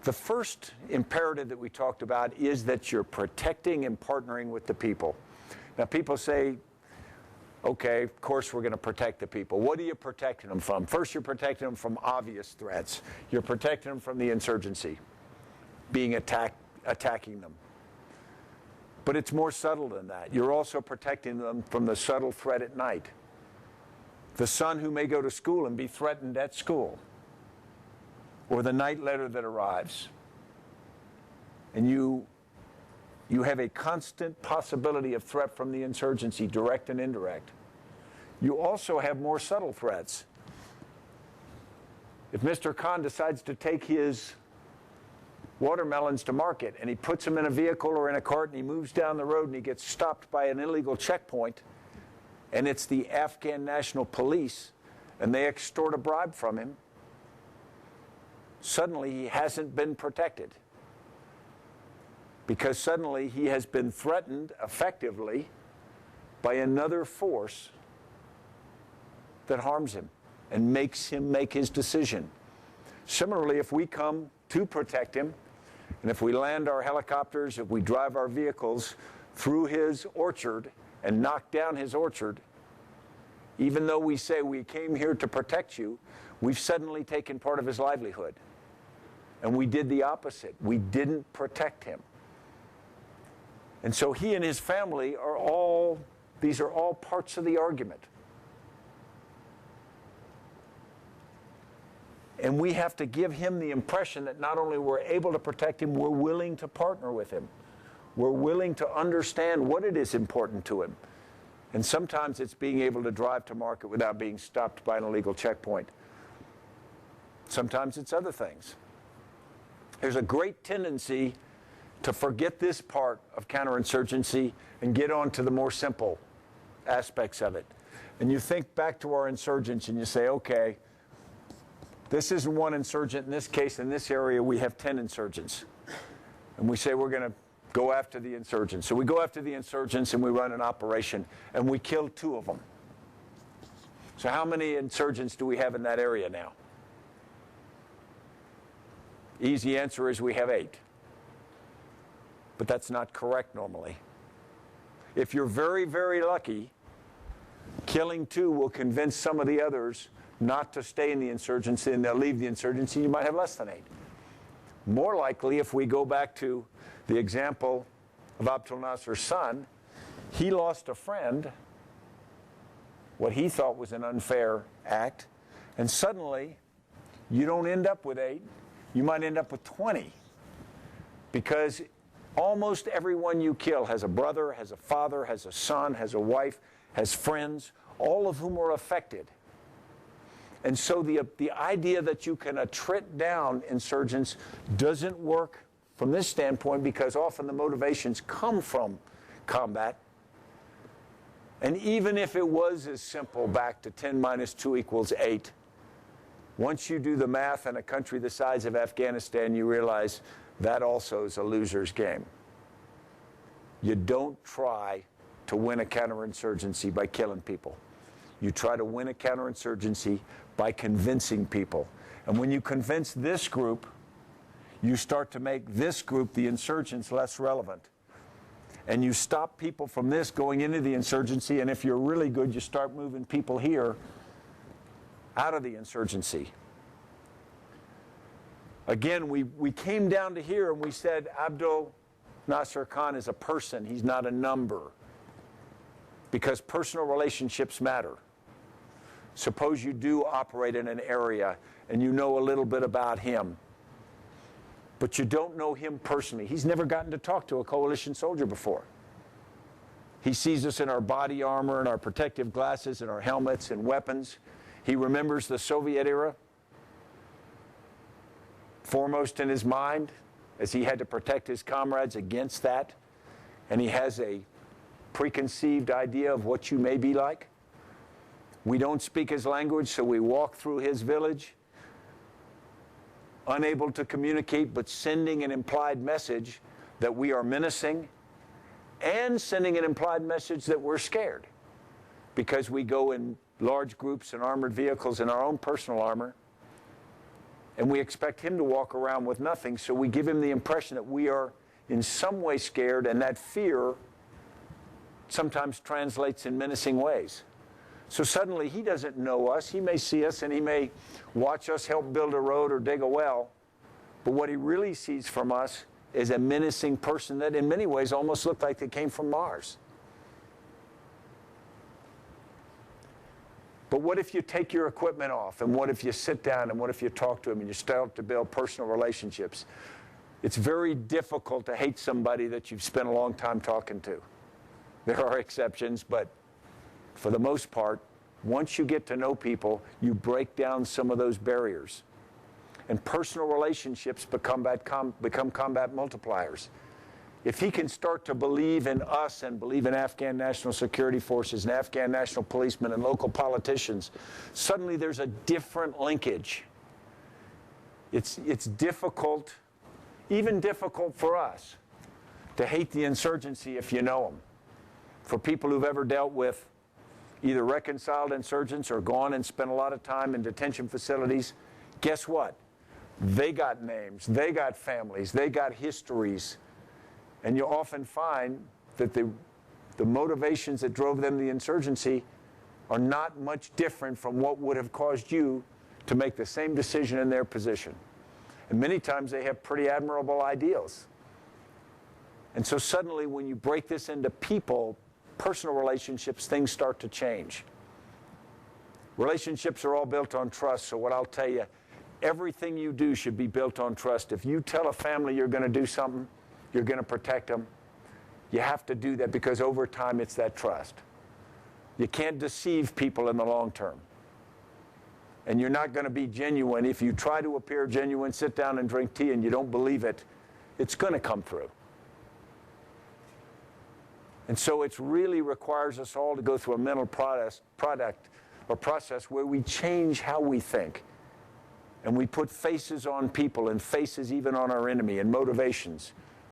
The first imperative that we talked about is that you're protecting and partnering with the people. Now, people say, okay, of course we're going to protect the people. What are you protecting them from? First, you're protecting them from obvious threats. You're protecting them from the insurgency, being attacking them. But it's more subtle than that. You're also protecting them from the subtle threat at night. The son who may go to school and be threatened at school, or the night letter that arrives. And you have a constant possibility of threat from the insurgency, direct and indirect. You also have more subtle threats. If Mr. Khan decides to take his watermelons to market and he puts them in a vehicle or in a cart and he moves down the road and he gets stopped by an illegal checkpoint, and it's the Afghan National Police and they extort a bribe from him, suddenly he hasn't been protected, because suddenly he has been threatened effectively by another force that harms him and makes him make his decision. Similarly, if we come to protect him, and if we land our helicopters, if we drive our vehicles through his orchard and knock down his orchard, even though we say we came here to protect you, we've suddenly taken part of his livelihood. And we did the opposite. We didn't protect him. And so he and his family these are all parts of the argument. And we have to give him the impression that not only we're able to protect him, we're willing to partner with him. We're willing to understand what it is important to him. And sometimes it's being able to drive to market without being stopped by an illegal checkpoint. Sometimes it's other things. There's a great tendency to forget this part of counterinsurgency and get on to the more simple aspects of it. And you think back to our insurgents and you say, okay, this isn't one insurgent. In this case, in this area, we have 10 insurgents. And we say we're going to go after the insurgents. So we go after the insurgents and we run an operation and we kill 2 of them. So how many insurgents do we have in that area now? Easy answer is we have 8. But that's not correct normally. If you're very, very lucky, killing 2 will convince some of the others not to stay in the insurgency, and they'll leave the insurgency. You might have less than 8. More likely, if we go back to the example of Abdul Nasser's son, he lost a friend, what he thought was an unfair act, and suddenly you don't end up with 8, you might end up with 20, because almost everyone you kill has a brother, has a father, has a son, has a wife, has friends, all of whom are affected. And so the idea that you can attrit down insurgents doesn't work from this standpoint, because often the motivations come from combat. And even if it was as simple back to 10 minus 2 equals 8, once you do the math in a country the size of Afghanistan, you realize that also is a loser's game. You don't try to win a counterinsurgency by killing people. You try to win a counterinsurgency by convincing people. And when you convince this group, you start to make this group, the insurgents, less relevant. And you stop people from this going into the insurgency, and if you're really good, you start moving people here out of the insurgency. Again, we came down to here and we said Abdul Nasser Khan is a person, he's not a number, because personal relationships matter. Suppose you do operate in an area and you know a little bit about him, but you don't know him personally. He's never gotten to talk to a coalition soldier before. He sees us in our body armor and our protective glasses and our helmets and weapons. He remembers the Soviet era foremost in his mind, as he had to protect his comrades against that, and he has a preconceived idea of what you may be like. We don't speak his language, so we walk through his village, unable to communicate, but sending an implied message that we are menacing, and sending an implied message that we're scared, because we go in large groups in armored vehicles in our own personal armor, And we expect him to walk around with nothing, so we give him the impression that we are in some way scared, and that fear sometimes translates in menacing ways. So suddenly he doesn't know us. He may see us and he may watch us help build a road or dig a well, but what he really sees from us is a menacing person that in many ways almost looked like they came from Mars. But what if you take your equipment off, and what if you sit down, and what if you talk to him and you start to build personal relationships? It's very difficult to hate somebody that you've spent a long time talking to. There are exceptions, but for the most part, once you get to know people, you break down some of those barriers. And personal relationships become combat multipliers. If he can start to believe in us and believe in Afghan National Security Forces and Afghan National Policemen and local politicians, suddenly there's a different linkage. It's difficult, even difficult for us, to hate the insurgency if you know them. For people who've ever dealt with either reconciled insurgents or gone and spent a lot of time in detention facilities, guess what? They got names, they got families, they got histories. And you often find that the motivations that drove them to the insurgency are not much different from what would have caused you to make the same decision in their position. And many times they have pretty admirable ideals. And so suddenly when you break this into people, personal relationships, things start to change. Relationships are all built on trust, so what I'll tell you, everything you do should be built on trust. If you tell a family you're going to do something, you're going to protect them, you have to do that because over time it's that trust. You can't deceive people in the long term. And you're not going to be genuine. If you try to appear genuine, sit down and drink tea and you don't believe it, it's going to come through. And so it really requires us all to go through a mental process where we change how we think. And we put faces on people and faces even on our enemy and motivations.